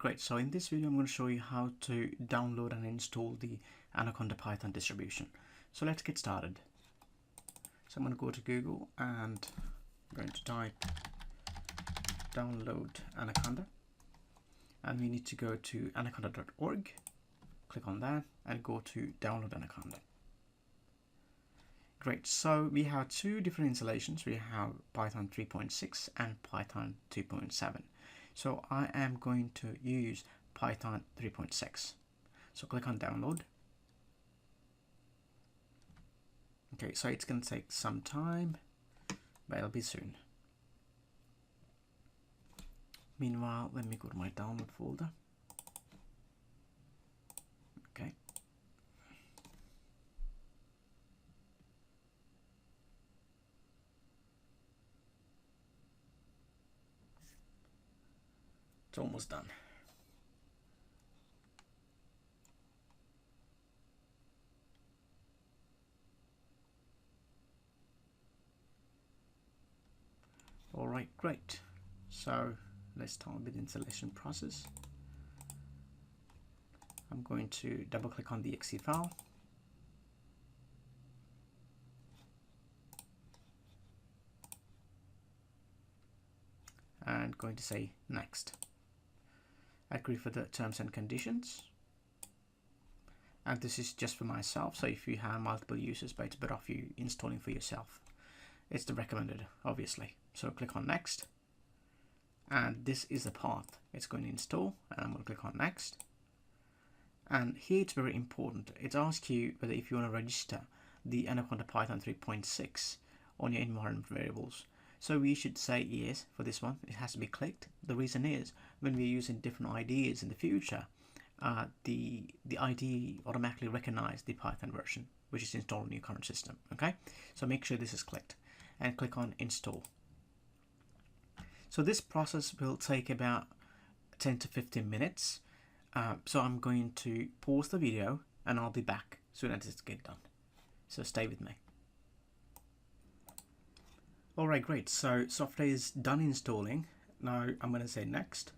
great. So in this video, I'm going to show you how to download and install the Anaconda Python distribution. So let's get started. So I'm going to go to Google and I'm going to type download Anaconda. And we need to go to anaconda.org, click on that and go to download Anaconda. Great, so we have two different installations. We have Python 3.6 and Python 2.7. So I am going to use Python 3.6. So click on download. Okay, so it's going to take some time, but it'll be soon. Meanwhile, let me go to my download folder. Okay. It's almost done. All right, great. So let's start with the installation process. I'm going to double click on the exe file. And going to say next. Agree for the terms and conditions. And this is just for myself, so if you have multiple users, but it's better off you installing for yourself. It's the recommended, obviously. So click on next. And this is the path it's going to install, and I'm going to click on next. And here it's very important. It asks you whether if you want to register the Anaconda Python 3.6 on your environment variables. So we should say yes for this one. It has to be clicked. The reason is when we're using different IDEs in the future, the IDE automatically recognize the Python version which is installed in your current system. Okay, so make sure this is clicked and click on install. So this process will take about 10 to 15 minutes. So I'm going to pause the video and I'll be back soon as it's get done. So stay with me. All right, great. So software is done installing. Now I'm going to say next.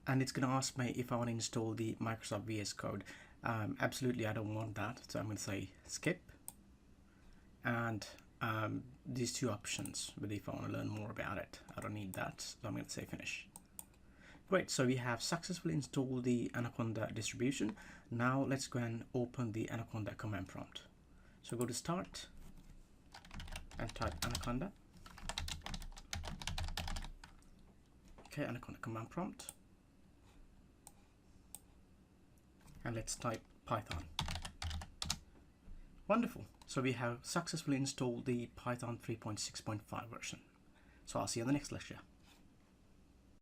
And it's going to ask me if I want to install the Microsoft VS Code. Absolutely, I don't want that. So I'm going to say skip. And these two options, but if I want to learn more about it, I don't need that. So I'm going to say finish. Great, so we have successfully installed the Anaconda distribution. Now let's go and open the Anaconda command prompt. So go to start and type Anaconda. Okay, Anaconda command prompt. And let's type Python. Wonderful. So we have successfully installed the Python 3.6.5 version. So I'll see you in the next lecture.